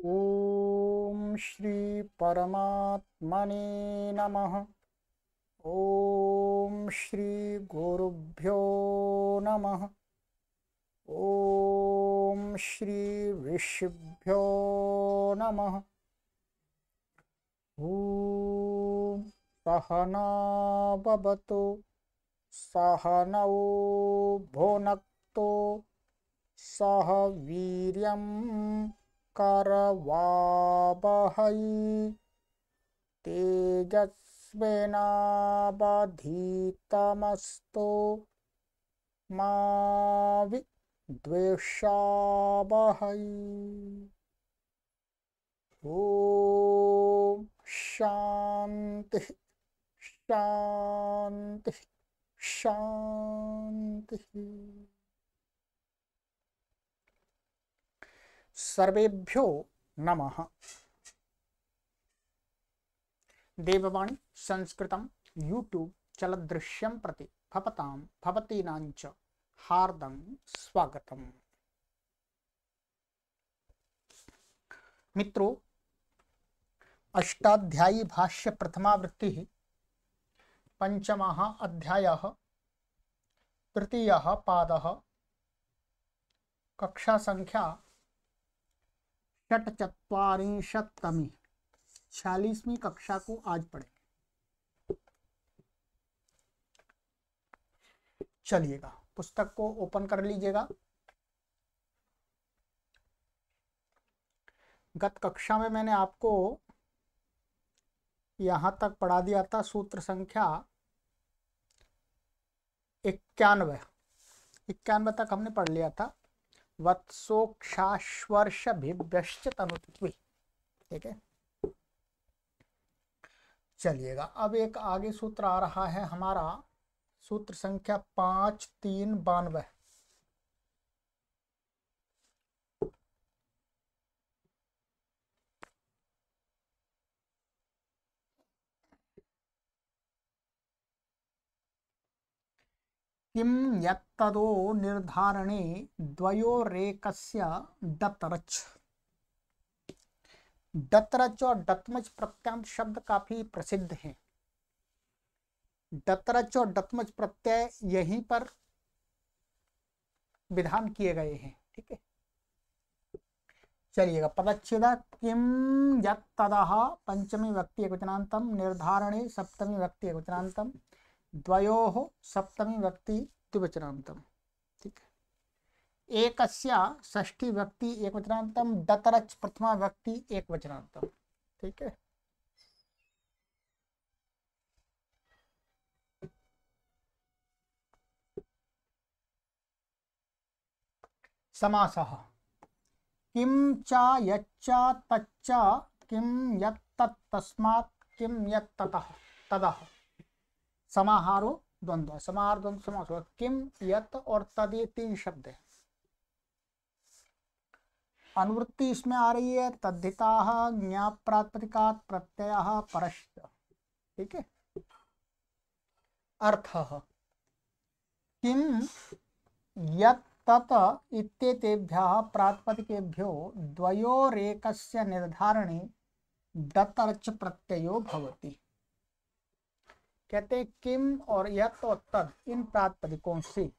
ओम श्री परमात्मने नमः। ओम श्री गुरुभ्यो नमः। ओम श्री ऋषिभ्यो नमः। ओम सहना भवतु सहनौ भुनक्तु सह वीर्यं करवावहै तेजस्विनावधीतमस्तु मा विद्विषावहै। ओम शांति शांति शांति। सर्वेभ्यो नमः। देववाणी संस्कृतं यूट्यूब चलदृश्यं प्रति भवतां भवतीनांच हार्दं स्वागतम्। मित्रों, अष्टाध्यायी भाष्य प्रथमावृत्ति पंचमः अध्यायः तृतीयः पादः कक्षा संख्या षट्चत्वारिंशत्तमी 46वीं कक्षा को आज पढ़ेंगे। चलिएगा, पुस्तक को ओपन कर लीजिएगा। गत कक्षा में मैंने आपको यहां तक पढ़ा दिया था, सूत्र संख्या 91 तक हमने पढ़ लिया था। वत्सोक्षाश्वर्षभिभ्यश्च तनुत्वी, ठीक है। चलिएगा, अब एक आगे सूत्र आ रहा है हमारा, सूत्र संख्या 5392। किं यत्तदो निर्धारणे द्वयोरेकस्य डतरच। डतरच और डतमच प्रत्यांत शब्द काफी प्रसिद्ध हैं। डतरच और डतमच प्रत्यय यहीं पर विधान किए गए हैं, ठीक है। चलिएगा, पदच्छेदा किम यत्तदः पंचमी व्यक्ति एकवचनान्तम निर्धारणे सप्तमी व्यक्ति एकवचनान्तम द्वयोः सप्तमी व्यक्ति द्विवचनान्तम, ठीक है। एकस्य षष्ठी व्यक्ति एकवचनान्तम डतरच प्रथमा व्यक्ति एकवचनान्तम, ठीक है। समासः किं च यच्च तच्च किं यत्तत् तस्मात् किं यत्ततः तदः। समाहारो द्वंद्व, समाहार द्वंद्व समास होगा। किम, यत और तद, ये तीन शब्द हैं। अनुवृत्ति इसमें आ रही है तद्धिताः ज्ञाप प्रातिपदिकात् प्रत्ययः परश्च, ठीक है। अर्थः किम यत् तत् इत्येतेभ्यः प्रातिपदिकेभ्यो द्वयोरेकस्य निर्धारणे डतरच प्रत्ययो भवति। कहते हैं किम और यत् और तद, इन प्रातिपदिकों से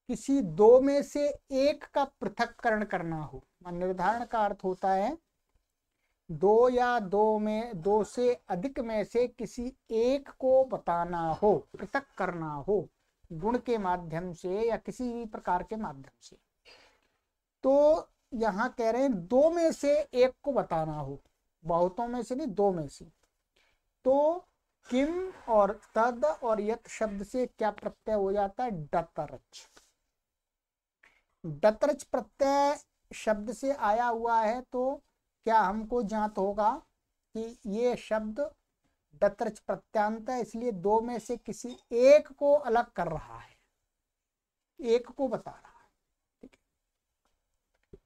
किसी दो में से एक का पृथक्करण करना हो। निर्धारण का अर्थ होता है दो या दो से अधिक में से किसी एक को बताना हो, पृथक करना हो, गुण के माध्यम से या किसी भी प्रकार के माध्यम से। तो यहाँ कह रहे हैं दो में से एक को बताना हो, बहुतों में से नहीं, दो में से। तो किम और तद और यत शब्द से क्या प्रत्यय हो जाता है? डतरच। डतरच प्रत्यय शब्द से आया हुआ है, तो क्या हमको ज्ञात होगा कि ये शब्द डतरच प्रत्यांत है, इसलिए दो में से किसी एक को अलग कर रहा है, एक को बता रहा है, ठीक है।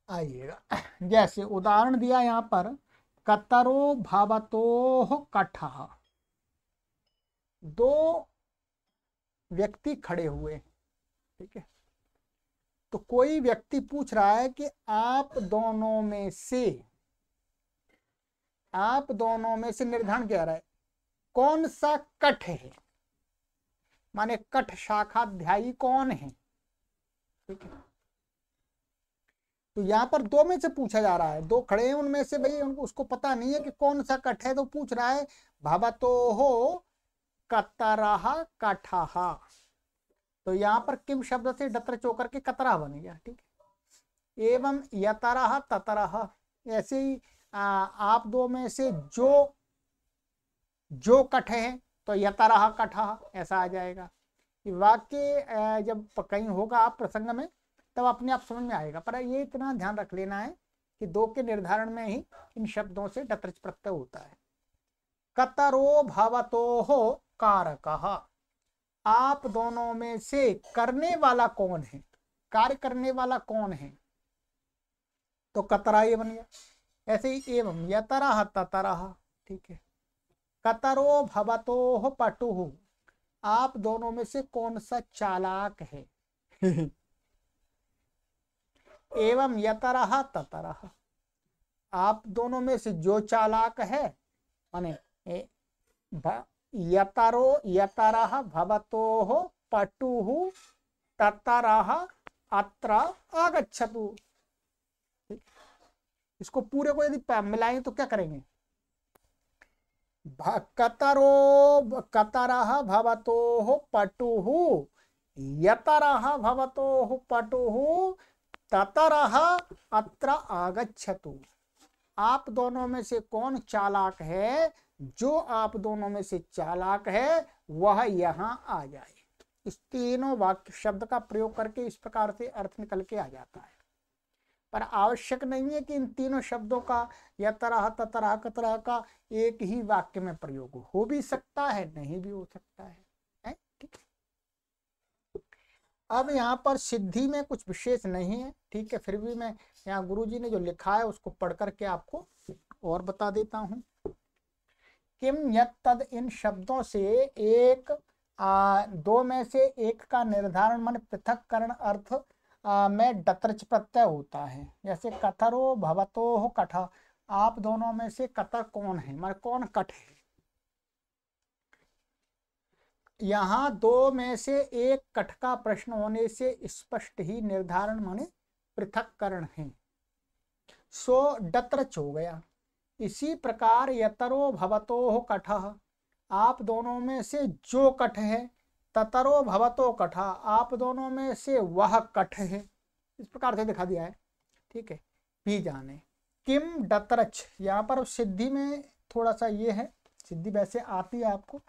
आइएगा, जैसे उदाहरण दिया यहाँ पर, कतरो भवतोः कठः। दो व्यक्ति खड़े हुए, ठीक है। तो कोई व्यक्ति पूछ रहा है कि आप दोनों में से निर्धारण क्या रहा है, कौन सा कठ है, माने कठ शाखाध्यायी कौन है। ठीक है, तो यहाँ पर दो में से पूछा जा रहा है, दो खड़े हैं उनमें से भाई उसको पता नहीं है कि कौन सा कठ है, तो पूछ रहा है भवतोः कतरः कठः। तो यहाँ पर किम शब्द से डत्रच होकर के कतरा बन गया। ठीक है, एवं यतरः ततरः, ऐसे ही आप दो में से जो कठ है तो यतरः कठः ऐसा आ जाएगा। वाक्य जब कहीं होगा आप प्रसंग में तब अपने आप समझ में आएगा, पर ये इतना ध्यान रख लेना है कि दो के निर्धारण में ही इन शब्दों से डत्रच प्रत्यय होता है। कतरो भवतोः कारकः, आप दोनों में से करने वाला कौन है, कार्य करने वाला कौन है, तो कतरा ये बन गया। ऐसे ही एवं यतरः ततरः। ठीक है, कतरो भवतोः पटुः, आप दोनों में से कौन सा चालाक है। एवं यतरः ततरः, आप दोनों में से जो चालाक है, माने यतरः भवतोः पटुः ततरः अत्र आगच्छतु। इसको पूरे को यदि मिलाएंगे तो क्या करेंगे, कतरः भवतोः पटुः यतरः भवतोः पटुः ततरः अत्र आगच्छतु। आप दोनों में से कौन चालाक है, जो आप दोनों में से चालाक है वह यहाँ आ जाए। इस तीनों वाक्य शब्द का प्रयोग करके इस प्रकार से अर्थ निकल के आ जाता है, पर आवश्यक नहीं है कि इन तीनों शब्दों का यतरः ततरः कतरः का एक ही वाक्य में प्रयोग हो भी सकता है, नहीं भी हो सकता है। ठीक, अब यहाँ पर सिद्धि में कुछ विशेष नहीं है। ठीक है, फिर भी मैं यहाँ गुरुजी ने जो लिखा है उसको पढ़ करके आपको और बता देता हूँ। किम यत् तद, इन शब्दों से एक दो में से एक का निर्धारण मन पृथककरण अर्थ में डत्रच प्रत्यय होता है। जैसे कतरो भवतोः कठ, आप दोनों में से कतर कौन है, माने कौन कठ है। यहाँ दो में से एक कठ का प्रश्न होने से स्पष्ट ही निर्धारण माने पृथककरण है, सो डत्रच हो गया। इसी प्रकार यतरो भवतोः कठः, आप दोनों में से जो कठ है, ततरो भवतो कठ, आप दोनों में से वह कठ है। इस प्रकार से दिखा दिया है। ठीक है, भी जाने किम डत्रच, यहाँ पर सिद्धि में थोड़ा सा ये है, सिद्धि वैसे आती है आपको,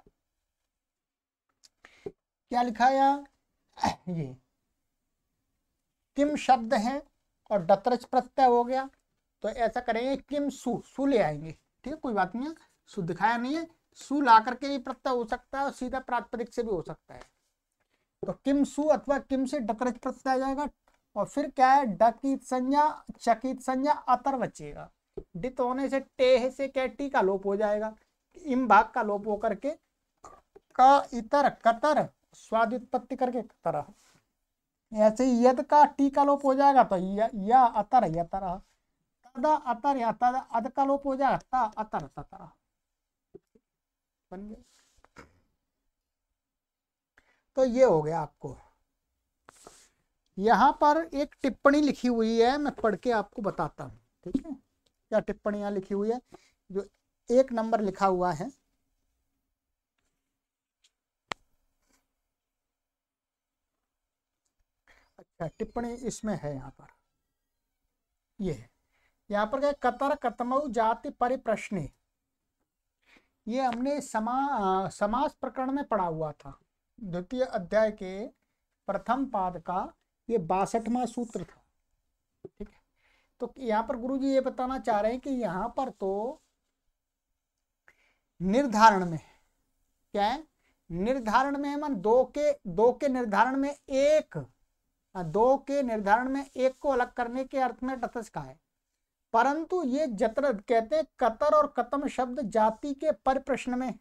क्या लिखा है ये किम शब्द है और डत्रच प्रत्यय हो गया, तो ऐसा करेंगे किम सु ले आएंगे। ठीक है, कोई बात नहीं है, सु दिखाया नहीं है, सु ला करके भी प्रत्यय हो सकता है और सीधा प्रातिपदिक से भी हो सकता है। तो किम सु अथवा किम से डत्रच प्रत्यय आ जाएगा, और फिर क्या है, डकित संज्ञा चकित संज्ञा अतर बचेगा। डित होने से टेह से क्या टी का लोप हो जाएगा, इम भाग का लोप हो करके का इतर कतर स्वादित्पत्ति करके कतर। ऐसे ही यद का टी का लोप हो जाएगा तो या अतर यतर, तदा अतर या तदा अद का लोप हो जाएगा ता अतर ततर बन गया। तो ये हो गया आपको। यहाँ पर एक टिप्पणी लिखी हुई है, मैं पढ़ के आपको बताता हूँ। ठीक है, क्या टिप्पणी यहाँ लिखी हुई है, जो 1 नंबर लिखा हुआ है। अच्छा, टिप्पणी इसमें है, यहाँ पर ये है। यहाँ पर क्या, कतर कतमऊ जाति परिप्रश्ने, ये हमने समास प्रकरण में पढ़ा हुआ था, द्वितीय अध्याय के प्रथम पाद का ये 62वां सूत्र था। ठीक है, तो यहाँ पर गुरुजी ये बताना चाह रहे हैं कि यहाँ पर तो निर्धारण में क्या है, निर्धारण में मन दो के निर्धारण में एक, दो के निर्धारण में एक को अलग करने के अर्थ में डत्रच का है, परंतु ये जत्र कहते हैं कतर और कतम शब्द जाति के परिप्रश्न में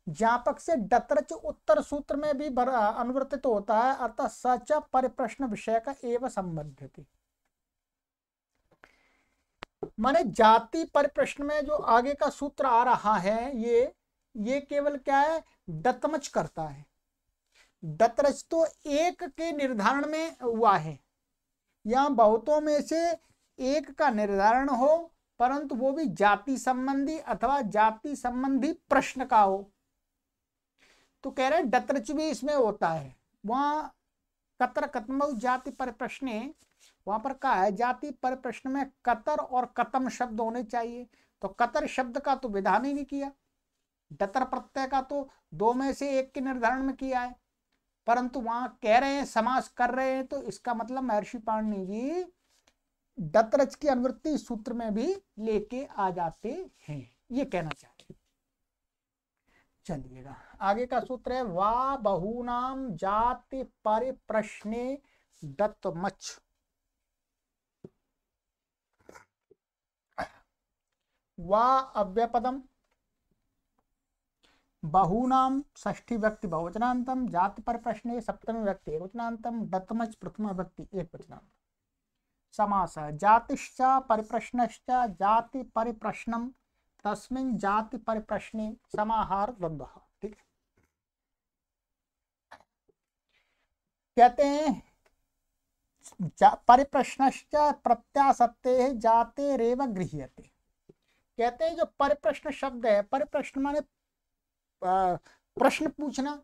ज्ञापक से डतरच उत्तर सूत्र में भी अनुवर्तित होता है, अतः सच परिप्रश्न विषय का एवं संबंधित। माने जाति परिप्रश्न में जो आगे का सूत्र आ रहा है ये केवल क्या है, डतमच करता है। डतरच तो एक के निर्धारण में हुआ है, यहाँ बहुतों में से एक का निर्धारण हो, परंतु वो भी जाति संबंधी अथवा जाति संबंधी प्रश्न का हो। तो कह रहे डतरच भी इसमें होता है। वहां कतर कतम जाति परिप्रश्ने, वहां पर कहा है जाति परिप्रश्न में कतर और कतम शब्द होने चाहिए। तो कतर शब्द का तो विधान ही नहीं किया, डतर प्रत्यय का तो दो में से एक के निर्धारण में किया है, परंतु वहां कह रहे हैं समास कर रहे हैं, तो इसका मतलब महर्षि पाणिनि जी डतरच की अनुवृत्ति सूत्र में भी लेके आ जाते हैं, ये कहना चाहते। चलिएगा आगे का सूत्र है वा बहूनाम जाति परिप्रश्ने डतमच। वा अव्यपदम बहूनाम षष्ठी व्यक्ति बहुवचनांतम जाति परिप्रश्ने सप्तमी व्यक्ति एकवचनांतम डतमच प्रथम व्यक्ति एकवचनांतम। समास जातिश्च परिप्रश्नश्च जाति परिप्रश्नम तस्मिन् जाति परिप्रश्ने समाहार द्वंद्वः। ठीक है, कहते हैं परिप्रश्नश्च प्रत्यासत्ते जातेरेव गृह्यते। कहते हैं जो परिप्रश्न शब्द है, परिप्रश्न माने प्रश्न पूछना,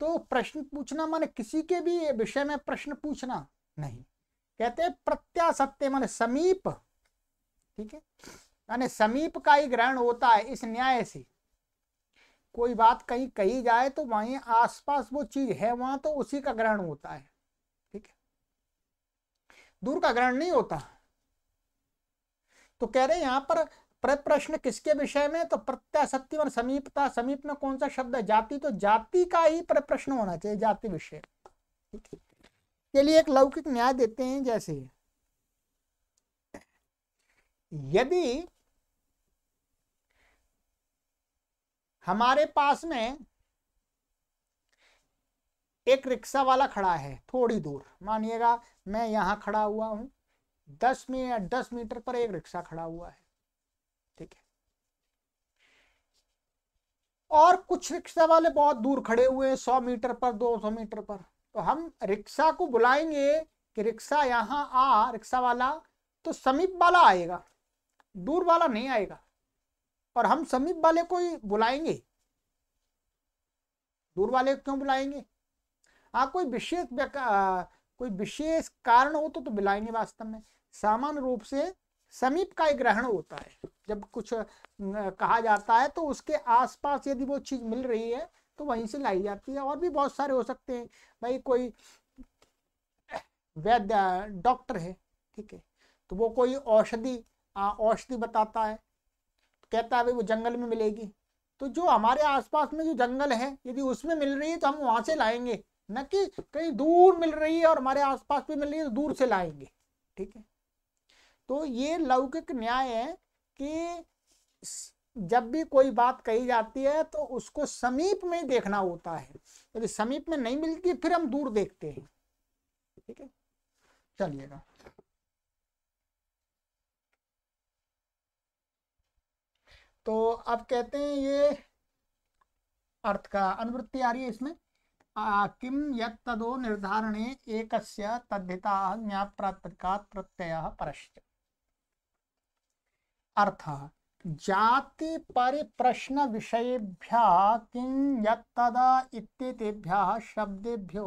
तो प्रश्न पूछना माने किसी के भी विषय में प्रश्न पूछना नहीं। कहते हैं प्रत्यासत्य माने समीप। ठीक है, माने समीप का ही ग्रहण होता है। इस न्याय से कोई बात कहीं कही जाए तो वहीं आसपास वो चीज है, वहां तो उसी का ग्रहण होता है। ठीक है, दूर का ग्रहण नहीं होता। तो कह रहे हैं यहाँ पर प्रश्न किसके विषय में, तो प्रत्यासत्ति और समीपता। समीप में कौन सा शब्द है, जाति, तो जाति का ही प्रश्न होना चाहिए, जाति विषय। ठीक है, के लिए एक लौकिक न्याय देते हैं, जैसे यदि हमारे पास में एक रिक्शा वाला खड़ा है थोड़ी दूर, मानिएगा मैं यहां खड़ा हुआ हूं, 10 मीटर पर एक रिक्शा खड़ा हुआ है। ठीक है, और कुछ रिक्शा वाले बहुत दूर खड़े हुए हैं, 100 मीटर पर, 200 मीटर पर। तो हम रिक्शा को बुलाएंगे कि रिक्शा यहाँ आ, रिक्शा वाला, तो समीप वाला आएगा, दूर वाला नहीं आएगा। और हम समीप वाले को ही बुलाएंगे, दूर वाले को क्यों बुलाएंगे? हाँ, कोई विशेष कारण हो तो बुलाएंगे। वास्तव में सामान्य रूप से समीप का ही ग्रहण होता है। जब कुछ कहा जाता है तो उसके आसपास यदि वो चीज मिल रही है तो वहीं से लाई जाती है। और भी बहुत सारे हो सकते हैं, भाई कोई वैद्य डॉक्टर है, ठीक है, तो वो कोई औषधि बताता है, कहता है भाई वो जंगल में मिलेगी, तो जो हमारे आसपास में जो जंगल है यदि उसमें मिल रही है तो हम वहां से लाएंगे, न कि कहीं दूर मिल रही है और हमारे आसपास भी मिल रही है तो दूर से लाएंगे। ठीक है, तो ये लौकिक न्याय है कि जब भी कोई बात कही जाती है तो उसको समीप में ही देखना होता है। यदि समीप में नहीं मिलती फिर हम दूर देखते हैं। ठीक है, चलिएगा तो अब कहते हैं ये अर्थ का अनुवृत्ति आ रही है इसमें। किम यत् तदो निर्धारणे एकस्य तद्धिता ज्ञाप्रातिपदिकात् प्रत्ययः परश्च। अर्थः जाति परिप्रश्न विषयेभ्यः किं यत् तदा इत्येतेभ्यः शब्देभ्यो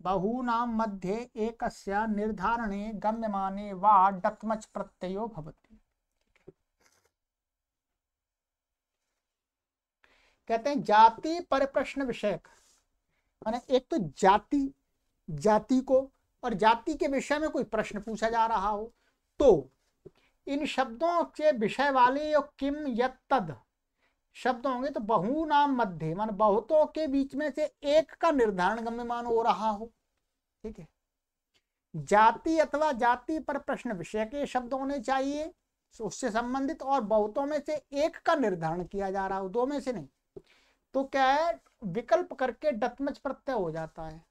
बहूनां मध्ये एकस्य निर्धारणे गम्यमाने वा डत्मच् प्रत्ययो भवति। कहते हैं जाति परिप्रश्न विषयक, माने एक तो जाति को और जाति के विषय में कोई प्रश्न पूछा जा रहा हो, तो इन शब्दों के विषय वाले और किम यत् तद शब्द होंगे तो बहूनाम मध्य, मान बहुतों के बीच में से एक का निर्धारण गम्यमान हो रहा हो। ठीक है, जाति अथवा जाति पर प्रश्न विषय के शब्द होने चाहिए उससे संबंधित, और बहुतों में से एक का निर्धारण किया जा रहा हो, दो में से नहीं। तो क्या है, विकल्प करके डतमच प्रत्यय हो जाता है।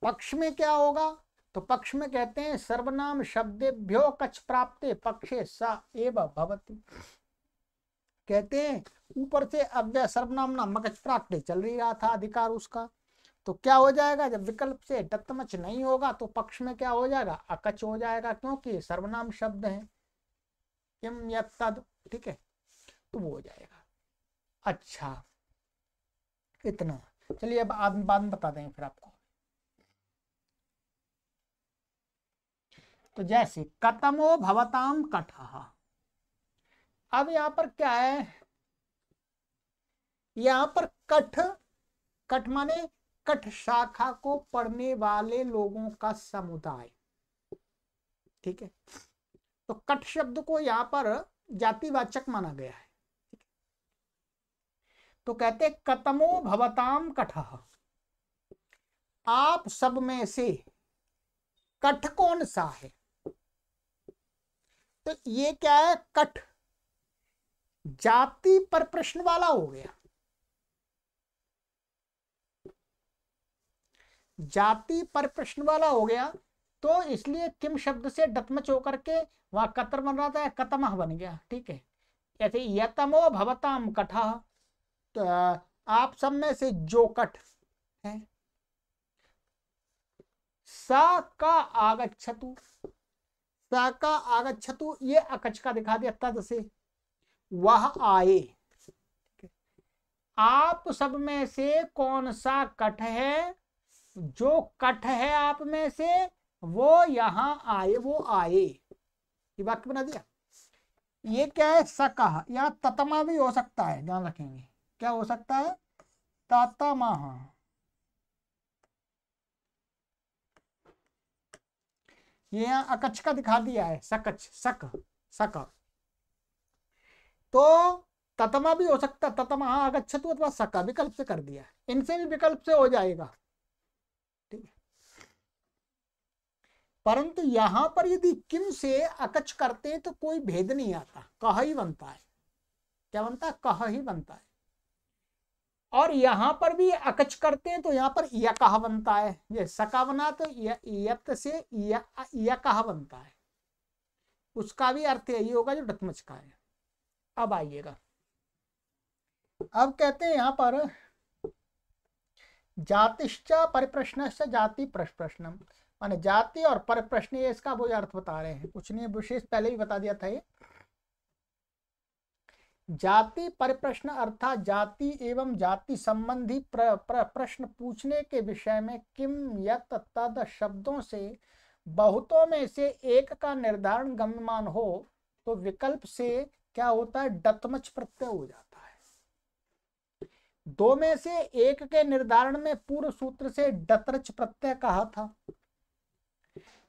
पक्ष में क्या होगा, तो पक्ष में कहते हैं सर्वनाम शब्देभ्यो कच प्राप्ते पक्षे सा एव भवति। कहते हैं ऊपर से अव्यय सर्वनाम नाम कच प्राप्ते चल ही रहा था अधिकार उसका, तो क्या हो जाएगा, जब विकल्प से डतमच नहीं होगा तो पक्ष में क्या हो जाएगा, अकच हो जाएगा, क्योंकि सर्वनाम शब्द है किम यत् तद, ठीक है, तो वो हो जाएगा। अच्छा इतना, चलिए अब बाद में बता देंगे फिर आपको। तो जैसे कतमो भवताम कटः, अब यहां पर क्या है, यहां पर कठ माने कठ शाखा को पढ़ने वाले लोगों का समुदाय, ठीक है। तो कठ शब्द को यहां पर जातिवाचक माना गया है। तो कहते कतमो भवताम कठः, आप सब में से कठ कौन सा है। तो ये क्या है, कठ जाति पर प्रश्न वाला हो गया, जाति पर प्रश्न वाला हो गया, तो इसलिए किम शब्द से डतमच होकर के वहां कतर बन रहा था, कतमह बन गया, ठीक है। ऐसे यतमो भवताम कठः, तो आप सब में से जो कठ है, सा का आगच्छतु, सा का आगच्छतु ये अकच का दिखा दिया, तद से वह आए। आप सब में से कौन सा कठ है, जो कठ है आप में से वो यहां आए, वो आए, ये वाक्य बना दिया। ये क्या है, सकह, यहाँ ततमा भी हो सकता है, ध्यान रखेंगे, क्या हो सकता है, ततमा, ये यहाँ अकच का दिखा दिया है, सकच सक सक, तो ततमा भी हो सकता, ततमा आगच्छतु अथवा सका, विकल्प से कर दिया, इनसे भी विकल्प से हो जाएगा, ठीक है। परंतु यहां पर यदि किम से अकच करते हैं तो कोई भेद नहीं आता, कह ही बनता है, क्या बनता है, कह ही बनता है। और यहां पर भी अकच करते हैं तो यहां पर यकह बनता है, ये सका बना तो यत से यकह बनता है, उसका भी अर्थ यही होगा जो डतमच का है। अब आइएगा, अब कहते हैं यहां पर जातिश्च परिप्रश्नश्च जाति प्रश्नम, माने जाति और परिप्रश्न, ये इसका वो अर्थ बता रहे हैं, कुछ नहीं विशेष पहले ही बता दिया था ये। जाति परिप्रश्न अर्थात जाति एवं जाति संबंधी प्रश्न पूछने के विषय में किम यत तद शब्दों से बहुतों में से एक का निर्धारण गम्यमान हो तो विकल्प से क्या होता है, डतमच प्रत्यय हो जाता है। दो में से एक के निर्धारण में पूर्व सूत्र से डतरच प्रत्यय कहा था,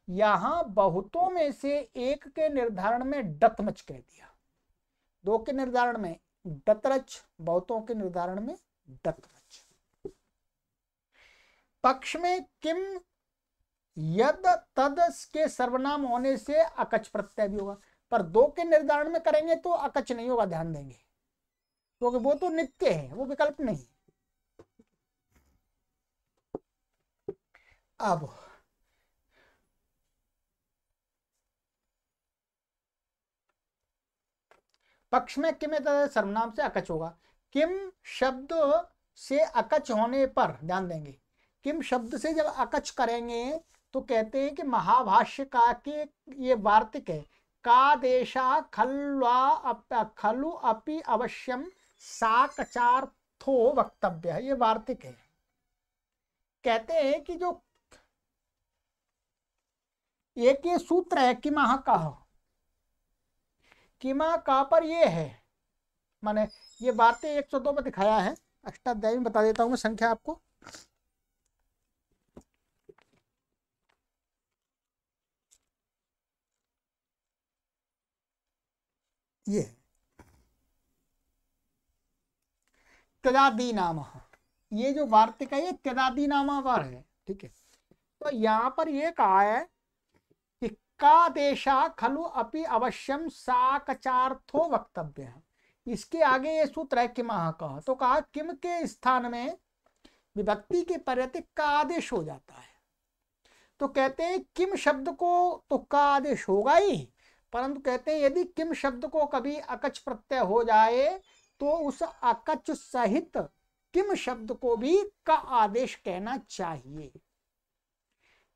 यहां बहुतों में से एक के निर्धारण में डतमच कह दिया, दो के निर्धारण में डतरच, बहुतों के निर्धारण में डतरच। पक्ष में किम यद तद के सर्वनाम होने से अकच प्रत्यय भी होगा, पर दो के निर्धारण में करेंगे तो अकच नहीं होगा, ध्यान देंगे, क्योंकि वो तो नित्य है, वो विकल्प नहीं। अब पक्ष में किम सर्वनाम से अकच होगा, किम शब्द से अकच होने पर ध्यान देंगे, किम शब्द से जब अकच करेंगे तो कहते हैं कि महाभाष्य का के ये वार्तिक है, का देशा खलु अपि अवश्यम साकचार्थो वक्तव्य है, ये वार्तिक है। कहते हैं कि जो एक ये सूत्र है किमा कह, किमा का पर ये है, माने ये वार्ते 102 में दिखाया है, अष्टाध्यायी में बता देता हूं मैं संख्या आपको, ये त्यदादि नाम, ये जो वार्तिक है ये त्यदादि नामावर है, ठीक है। तो यहां पर ये कहा है कि का देशा खलु अपि अवश्यम साकचार्थो वक्तव्य है, इसके आगे ये सूत्र है किमः का, तो कहा किम के स्थान में विभक्ति के पर्यतिक का आदेश हो जाता है। तो कहते हैं किम शब्द को तो का आदेश होगा ही, परंतु कहते हैं यदि किम शब्द को कभी अकच प्रत्यय हो जाए तो उस अकच सहित किम शब्द को भी का आदेश कहना चाहिए।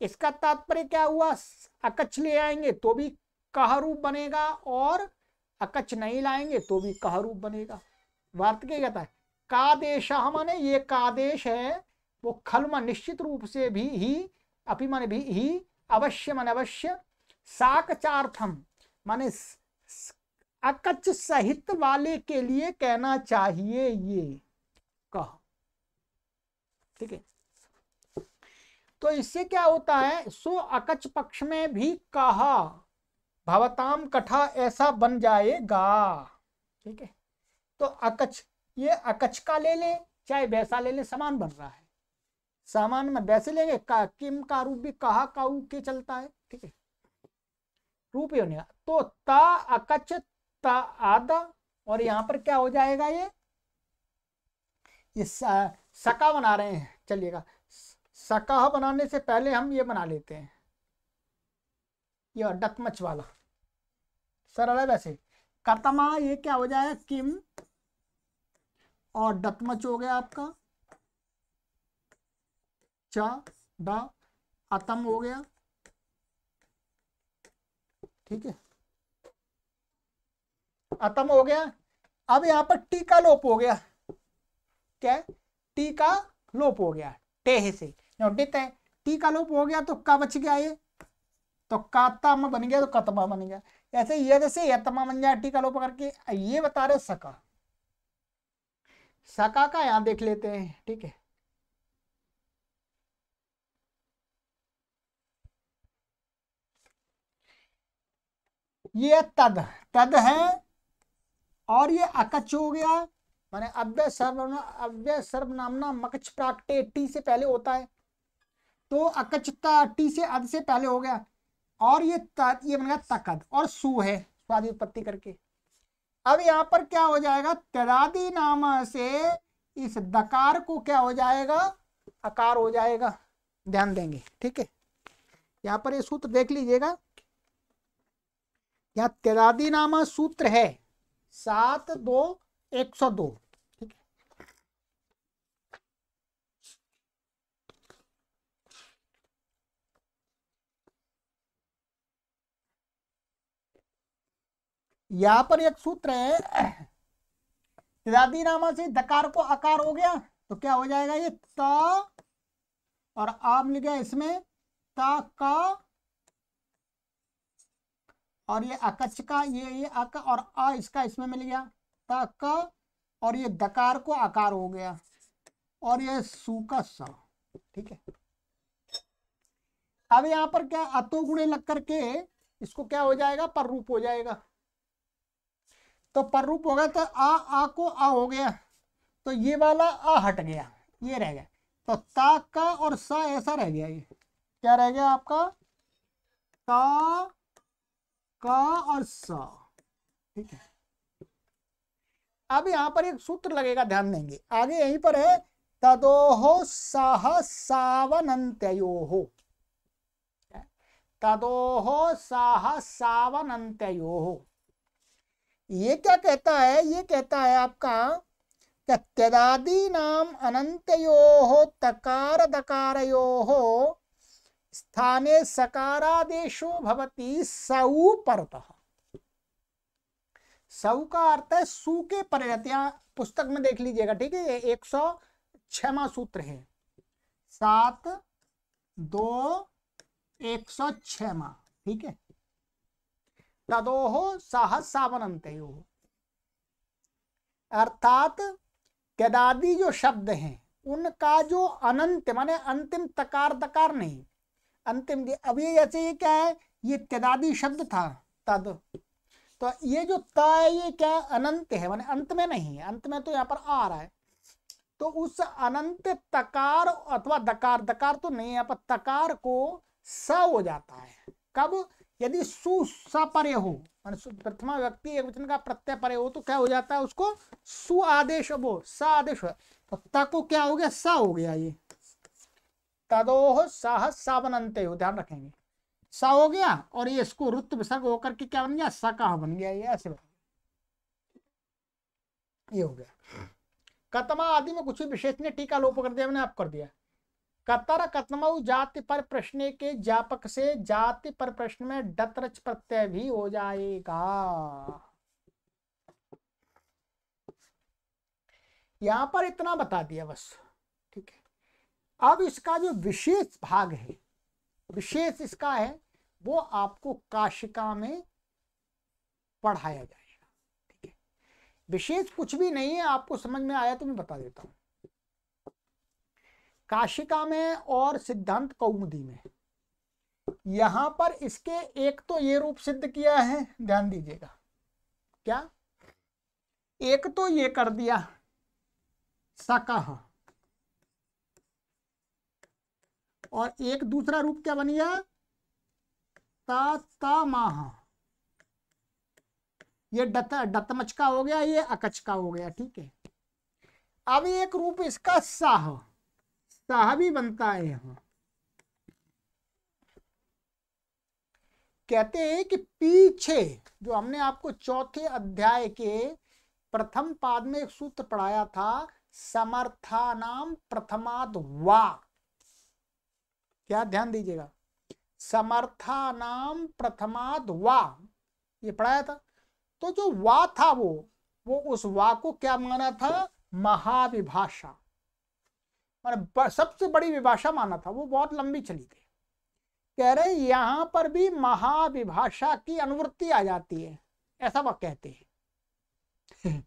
इसका तात्पर्य क्या हुआ, अकच ले आएंगे तो भी कह रूप बनेगा और अकच नहीं लाएंगे तो भी कह रूप बनेगा। वार्त क्या कहता है, कादेश माने ये कादेश है वो खलमा निश्चित रूप से भी ही, अपि माने भी ही, अवश्य माने अवश्य, साकचार्थम माने अकच सहित वाले के लिए कहना चाहिए ये कह। ठीक है, तो इससे क्या होता है, सो अकच पक्ष में भी कहा भवताम कठा ऐसा बन जाएगा। ठीक है, तो अकच, ये अकच का ले ले चाहे वैसा ले ले समान बन रहा है, सामान में वैसे लेंगे का किम का रूप भी कहा का के चलता है। ठीक है, रूप ही होने का, तो ता अकच ता आदा, और यहां पर क्या हो जाएगा, ये सका बना रहे हैं। चलिएगा, सका बनाने से पहले हम ये बना लेते हैं, ये डतमच वाला सरल है वैसे। कतमा ये क्या हो जाएगा, किम, और डतमच हो गया आपका चा डा, अतम हो गया। ठीक है, अतम हो गया। अब यहां पर टी का लोप हो गया, क्या टी का लोप हो गया, टेह से डित है, टी का लोप हो गया तो का बच गया, ये तो कातम बन गया तो कतमा बन गया। ऐसे ये जैसे यतमा बन जाए टी का लोप करके, ये बता रहे सका, सका का यहां देख लेते हैं। ठीक है, ये तद, तद है, और ये अकच हो गया, माने अव्यय सर्वनामना मकच प्राकटे टी से पहले होता है, तो अकचता टी से अद से पहले हो गया, और ये बन गया तकद, और सु है स्वादि उत्पत्ति करके। अब यहां पर क्या हो जाएगा, तदादि नाम से इस दकार को क्या हो जाएगा, अकार हो जाएगा, ध्यान देंगे। ठीक है, यहां पर ये सूत्र देख लीजिएगा, यहाँ तदादि नामा सूत्र है 7-2-102। ठीक है, यहां पर एक सूत्र है, तदादि नामा से दकार को आकार हो गया तो क्या हो जाएगा, ये ता और आ मिल गया इसमें, ता का, और ये अकच का ये आका, और आ इसका इसमें मिल गया ता का, और ये दकार को आकार हो गया, और ये सु का सा। ठीक है, अब यहां पर क्या अतो गुणे लग करके इसको क्या हो जाएगा, पर रूप हो जाएगा। तो पर रूप हो गया तो आ को आ हो गया, तो ये वाला आ हट गया, ये रह गया, तो ता का और सा ऐसा रह गया, ये क्या रह गया आपका, ता का और सा। ठीक है, अब यहां पर एक सूत्र लगेगा, ध्यान देंगे, आगे यहीं पर है तदोहो साह सावनंत्योहो, तदोहो साह सावनंत्योहो। ये क्या कहता है, ये कहता है आपका तदादि नाम अनंतयोः तकार दकारयोः स्थाने सकारादेशो भवति सौ परतः। सौ का अर्थ है सु के परिणत, यहाँ पुस्तक में देख लीजिएगा। ठीक है, ये 106वां सूत्र है, 7-2-106। ठीक है, तदोहो साह सावनंतयोः, अर्थात तदादि जो शब्द हैं उनका जो अनंत माने अंतिम तकार दकार नहीं, अंतिम अब ये जैसे ये क्या है, ये तदादि शब्द था तद, तो ये जो त है ये क्या अनंत है, माने अंत में नहीं है, अंत में तो यहाँ पर आ रहा है, तो उस अनंत तकार अथवा दकार, दकार तो नहीं है यहाँ पर, तकार को स हो जाता है। कब, यदि सु सा परे हो, प्रथमा व्यक्ति एक वचन का प्रत्यय परे हो तो क्या हो जाता है, उसको सु आदेश, वो सा आदेश हो, तो त को क्या हो गया, सा हो गया। ये तदोह साह सावनंते हो, ध्यान रखेंगे, सा हो गया और ये इसको रुत विसर्ग होकर के क्या बन गया, सका बन गया। ये ऐसे बन गया, ये हो गया। कतमा आदि में कुछ भी विशेष ने टीका लोप कर दिया, मैंने आप कर दिया। कतर कतमऊ जाति पर प्रश्न के ज्ञापक से जाति पर प्रश्न में डतरच प्रत्यय भी हो जाएगा। यहां पर इतना बता दिया बस, ठीक है। अब इसका जो विशेष भाग है, विशेष इसका है, वो आपको काशिका में पढ़ाया जाएगा, ठीक है। विशेष कुछ भी नहीं है, आपको समझ में आया तो मैं बता देता हूं। काशिका में और सिद्धांत कौमुदी में यहां पर इसके एक तो ये रूप सिद्ध किया है, ध्यान दीजिएगा, क्या, एक तो ये कर दिया सकह, और एक दूसरा रूप क्या बन गया, तामाह। ये डतमच का हो गया, ये अकच का हो गया, ठीक है। अब एक रूप इसका साह, साह भी बनता है यहां। कहते हैं कि पीछे जो हमने आपको चौथे अध्याय के प्रथम पाद में एक सूत्र पढ़ाया था, समर्थानाम प्रथमाद वा, क्या ध्यान दीजिएगा, समर्थानाम प्रथमाद वा, ये पढ़ाया था। तो जो वा था वो उस वा को क्या माना था, महाविभाषा, माने सबसे बड़ी विभाषा माना था, वो बहुत लंबी चली थी। कह रहे यहां पर भी महाविभाषा की अनुवृत्ति आ जाती है, ऐसा वह कहते हैं।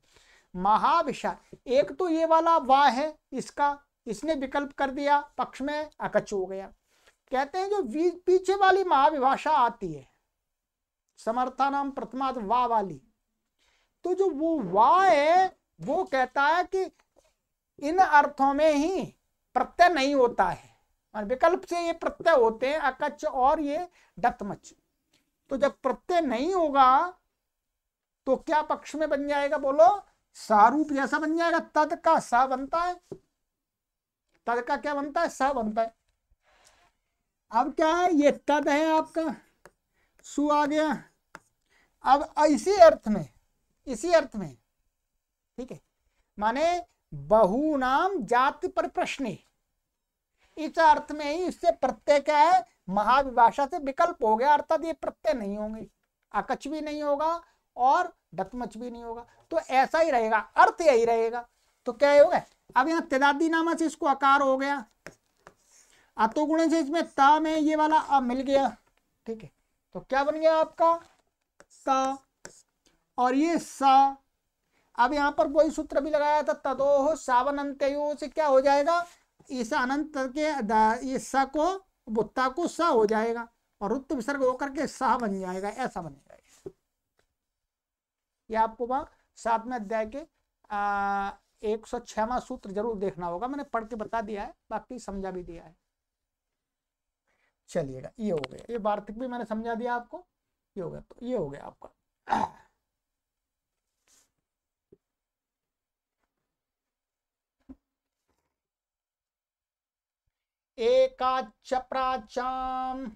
महाविशा, एक तो ये वाला वा है इसका, इसने विकल्प कर दिया, पक्ष में अकच हो गया। कहते हैं जो पीछे वाली महाविभाषा आती है, समर्थानाम प्रथमाद वा वाली, तो जो वो वा है वो कहता है कि इन अर्थों में ही प्रत्यय नहीं होता है, और विकल्प से ये प्रत्यय होते हैं, अकच और ये डतमच। तो जब प्रत्यय नहीं होगा तो क्या पक्ष में बन जाएगा, बोलो, सारूप जैसा बन जाएगा, तद का सा बनता है, तद का क्या बनता है, सा बनता है। अब क्या है, ये तद है आपका, सु आ गया। अब इसी अर्थ में, इसी अर्थ में, ठीक है, माने बहुनाम जाति पर प्रश्न, इस अर्थ में ही इससे प्रत्यय क्या है, महाविभाषा से विकल्प हो गया, अर्थात ये प्रत्यय नहीं होंगे, अकच भी नहीं होगा और डतमच भी नहीं होगा, तो ऐसा ही रहेगा, अर्थ यही रहेगा। तो क्या होगा, अब यहाँ तिदादी नामा से इसको आकार हो गया, अतो गुण से इसमें ता में ये वाला अब मिल गया, ठीक है। तो क्या बन गया आपका, ता और ये सा। अब यहाँ पर वही सूत्र भी लगाया था, तदोह सावनंत्यो से क्या हो जाएगा, इस अनंत के ये स को बुत्ता को स हो जाएगा और रुत्त विसर्ग होकर के सा बन जाएगा, ऐसा बन जाएगा। ये आपको वहां 7वें अध्याय के 106वां सूत्र जरूर देखना होगा, मैंने पढ़ के बता दिया है, बाकी समझा भी दिया है। चलिएगा, ये हो गया, ये वार्तिक भी मैंने समझा दिया आपको, ये हो गया। तो ये हो गया आपका एकाच प्राचाम,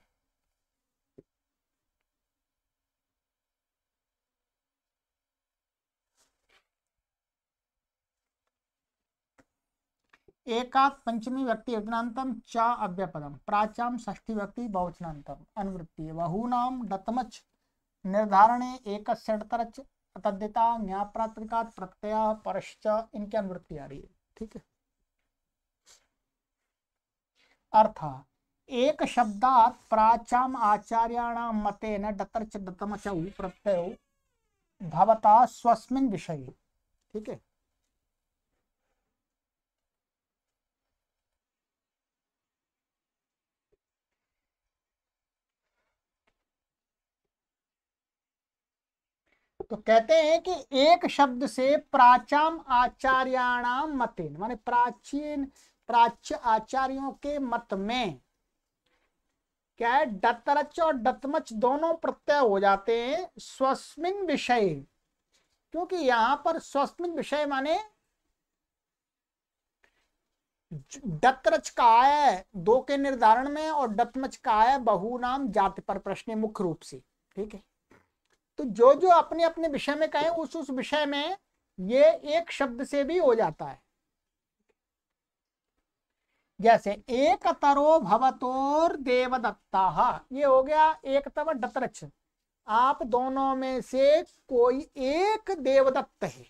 एकात् पंचमी व्यक्ति वचनांतम चा अव्यपदम, प्राचाम षष्ठी व्यक्ति बहुवचनांतम, अनुवृत्ति बहूनाम डतमच निर्धारणे एकस्य डतरच तद्धिता न्याप्रात्रिकात् प्रत्यय परश्च, इनकी अनुवृत्ति आ रही है, ठीक है। अर्थ एक शब्दात् प्राचाम आचार्याणाम मतेन डतरच डतमचौ प्रत्ययो भवता स्वस्मिन् विषये, ठीक है। तो कहते हैं कि एक शब्द से प्राचाम आचार्याणाम मतेन, माने प्राचीन प्राच्य आचार्यों के मत में क्या है, डतरच और डतमच दोनों प्रत्यय हो जाते हैं स्वस्मिन विषय, क्योंकि यहां पर स्वस्मिन विषय माने डतरच का है दो के निर्धारण में और डतमच का है बहुनाम जाति पर प्रश्न मुख्य रूप से। ठीक है, तो जो जो अपने अपने विषय में कहें उस विषय में ये एक शब्द से भी हो जाता है। जैसे एक तरो भवतोर देवदत्ता, ये हो गया एक तव डतरच, आप दोनों में से कोई एक देवदत्त है।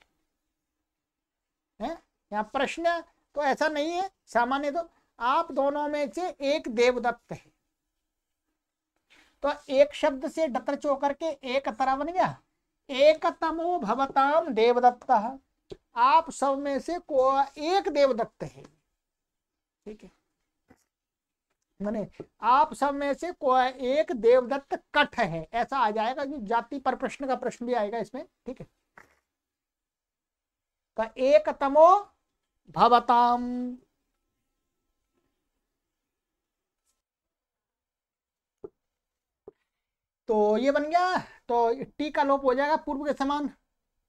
यहाँ प्रश्न तो ऐसा नहीं है, सामान्य तो आप दोनों में से एक देवदत्त है, तो एक शब्द से डतरच होकर के एक तरह बन गया, एक तमो भवताम देवदत्ता, आप सब में से कोई एक देवदत्त है। ठीक है, माने आप सब में से कोई एक देवदत्त कठ है, ऐसा आ जाएगा, जो जाति पर प्रश्न का प्रश्न भी आएगा इसमें। ठीक है, तो एक तमो भवताम, तो ये बन गया, तो टी का लोप हो जाएगा पूर्व के समान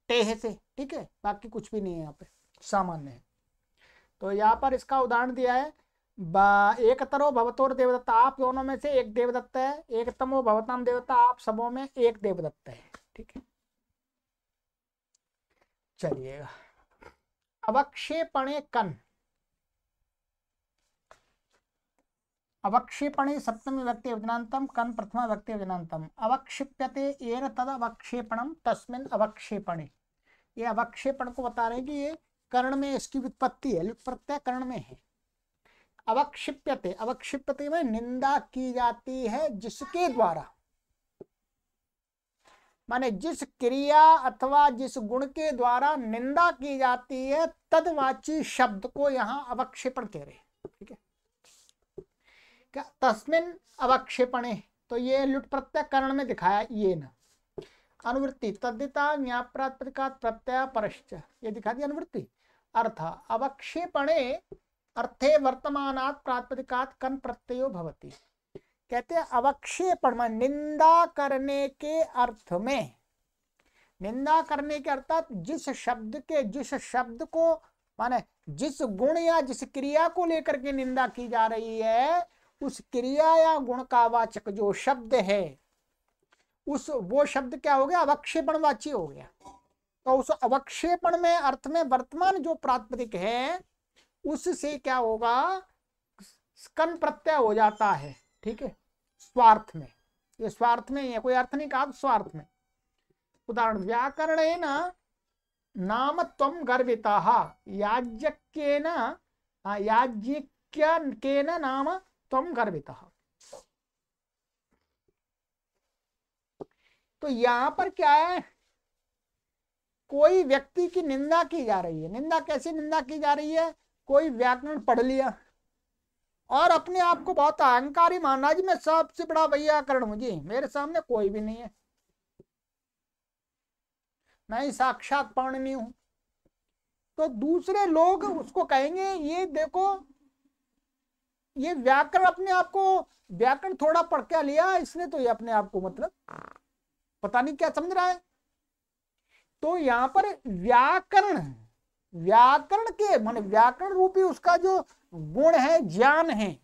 टेह से। ठीक है, बाकी कुछ भी नहीं है, यहाँ पे सामान्य है। तो यहाँ पर इसका उदाहरण दिया है, एक तरो भवतोर देवदत्ता, आप दोनों में से एक देवदत्त है, एक तमो भवताम देवदत्ता, आप सबों में एक देवदत्त है। ठीक है, चलिएगा, अवक्षेपणे कन, अवक्षेपणे सप्तमी व्यक्ति अवजनान्तम कन प्रथमा व्यक्ति अवजनान्तम, अवक्षिप्यते येन तद अवक्षेपणम तस्मिन् अवक्षेपणे। ये अवक्षेपण को बता रहे हैं कि ये कर्ण में इसकी व्युत्पत्ति है, प्रत्यय कर्ण में है। अवक्षिप्यते, अवक्षिप्यते में निंदा की जाती है जिसके द्वारा, माने जिस क्रिया अथवा जिस गुण के द्वारा निंदा की जाती है तदवाची शब्द को यहाँ अवक्षेपण कह रहे हैं। ठीक है, क्या तस्मिन अवक्षेपणे, तो ये लुट प्रत्यय कर्ण में दिखाया, ये न अनुवृत्ति तद्दिता न्याप्रात्पदिकात् प्रत्यय परश्च, ये दिखा दी अनुवृत्ति। अर्थ अवक्षेपणे अर्थे वर्तमानात् प्रातिपदिकात् कन प्रत्ययो भवति। कहते हैं अवक्षेपण में निंदा करने के अर्थ में, निंदा करने के अर्थात जिस शब्द को माने जिस गुण या जिस क्रिया को लेकर के निंदा की जा रही है, उस क्रिया या गुण का वाचक जो शब्द है, वो शब्द क्या हो गया, अवक्षेपणवाची हो गया। तो उस अवक्षेपण में अर्थ में वर्तमान जो प्रातिपदिक है उससे क्या होगा, कन प्रत्यय हो जाता है। ठीक है, स्वार्थ में, ये स्वार्थ में ही है, कोई अर्थ नहीं कहा, स्वार्थ में। उदाहरण व्याकरण है ना, नाम त्वम गर्विता, याज्ञिकेन नाम त्वम गर्विता। तो यहां पर क्या है, कोई व्यक्ति की निंदा की जा रही है। निंदा कैसे निंदा की जा रही है, कोई व्याकरण पढ़ लिया और अपने आप को बहुत अहंकारी माना, जी मैं सबसे बड़ा व्याकरण हूं, जी मेरे सामने कोई भी नहीं है, मैं ही साक्षात पाणिनि हूं। तो दूसरे लोग उसको कहेंगे ये देखो, ये व्याकरण अपने आप को, व्याकरण थोड़ा पढ़ के लिया इसने, तो ये अपने आप को मतलब पता नहीं क्या समझ रहा है। तो यहां पर व्याकरण, व्याकरण के माने व्याकरण रूपी उसका जो गुण है, ज्ञान है,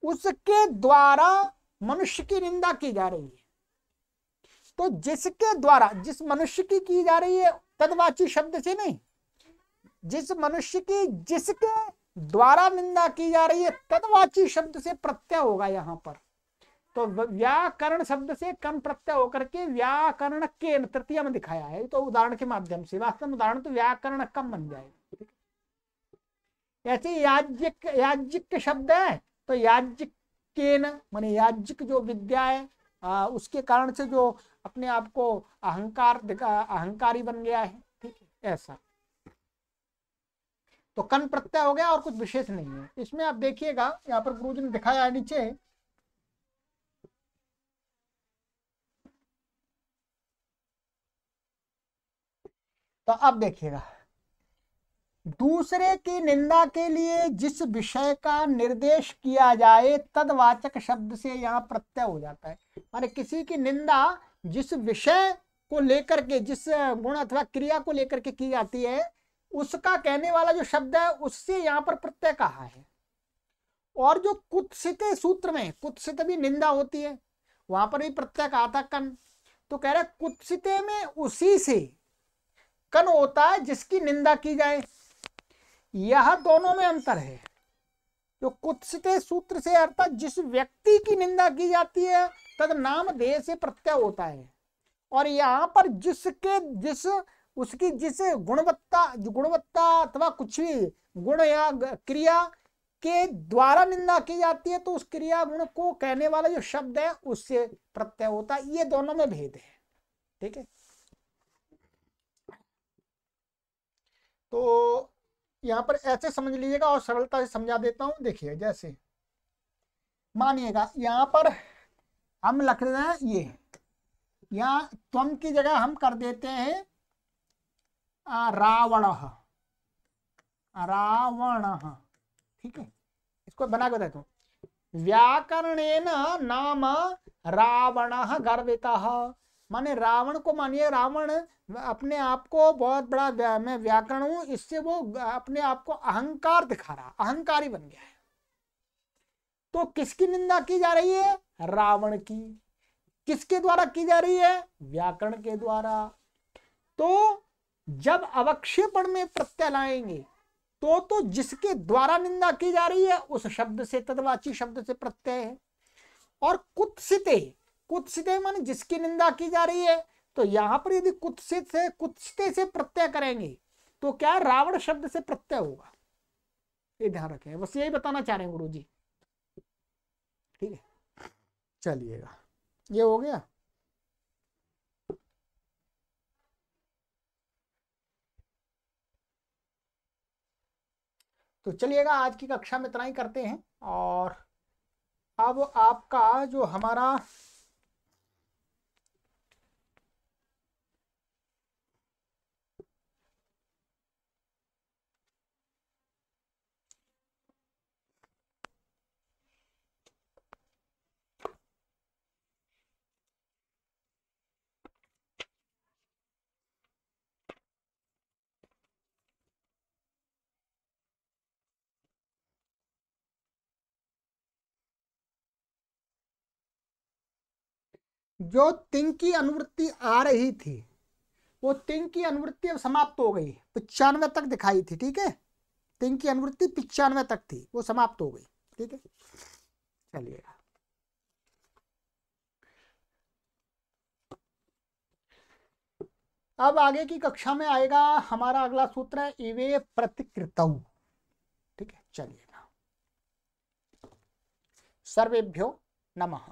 उसके द्वारा मनुष्य की निंदा की जा रही है। तो जिसके द्वारा, जिस मनुष्य की जा रही है तदवाची शब्द से नहीं, जिस मनुष्य की जिसके द्वारा निंदा की जा रही है तदवाची शब्द से प्रत्यय होगा यहां पर। तो व्याकरण शब्द से कम प्रत्यय होकर के व्याकरण के तृतीय में दिखाया है। तो उदाहरण के माध्यम से, वास्तव में उदाहरण तो व्याकरण कम बन जाएगा। ऐसे याज्ञिक शब्द है, तो याज्ञिकेन माने याज्ञिक जो विद्या है उसके कारण से जो अपने आप को अहंकारी बन गया है। ठीक है, ऐसा। तो कन प्रत्यय हो गया और कुछ विशेष नहीं है इसमें। आप देखिएगा यहाँ पर गुरुजी ने दिखाया है नीचे, तो अब देखिएगा दूसरे की निंदा के लिए जिस विषय का निर्देश किया जाए तदवाचक शब्द से यहाँ प्रत्यय हो जाता है। माने किसी की निंदा जिस विषय को लेकर के, जिस गुण अथवा क्रिया को लेकर के की जाती है, उसका कहने वाला जो शब्द है उससे यहाँ पर प्रत्यय कहा है। और जो कुत्सिते सूत्र में कुत्सित भी निंदा होती है, वहां पर भी प्रत्यय कहा था कन। तो कह रहे कुत्सिते में उसी से कन होता है जिसकी निंदा की जाए। यह दोनों में अंतर है। जो कुत्सिते सूत्र से अर्थात जिस व्यक्ति की निंदा की जाती है तद नाम देह से प्रत्यय होता है, और यहाँ पर उसकी जिस गुणवत्ता अथवा कुछ भी गुण या क्रिया के द्वारा निंदा की जाती है तो उस क्रिया गुण को कहने वाला जो शब्द है उससे प्रत्यय होता है। ये दोनों में भेद है। ठीक है, तो यहां पर ऐसे समझ लीजिएगा और सरलता से समझा देता हूं। देखिए, जैसे मानिएगा यहां पर हम लिख रहे हैं, ये यहां त्वम की जगह हम कर देते हैं रावण। ठीक है, इसको बना के देता हूं। व्याकरणेन नाम रावण गर्वितः, माने रावण को, मानिए रावण अपने आप को बहुत बड़ा, मैं व्याकरण हूं, इससे वो अपने आप को अहंकार दिखा रहा, अहंकारी बन गया है। तो किसकी निंदा की जा रही है? रावण की। किसके द्वारा की जा रही है? व्याकरण के द्वारा। तो जब अवक्षेपण में प्रत्यय लाएंगे तो जिसके द्वारा निंदा की जा रही है उस शब्द से, तदवाची शब्द से प्रत्यय है। और कुत्सिते माने जिसकी निंदा की जा रही है, तो यहां पर यदि कुत्सिते से प्रत्यय करेंगे तो क्या रावण शब्द से प्रत्यय होगा। ये ध्यान रखें, बस यही बताना चाह रहे हैं गुरु जी। ठीक है, चलिएगा, ये हो गया। तो चलिएगा, आज की कक्षा में इतना ही करते हैं। और अब आपका जो हमारा जो तिंग की अनुवृत्ति आ रही थी, वो तिंग की अनुवृत्ति अब समाप्त हो गई, 95 तक दिखाई थी। ठीक है, तिंग की अनुवृत्ति 95 तक थी, वो समाप्त हो गई। ठीक है, चलिएगा। अब आगे की कक्षा में आएगा हमारा अगला सूत्र है इवे प्रतिकृतौ। ठीक है, चलिएगा। सर्वेभ्यो नमः।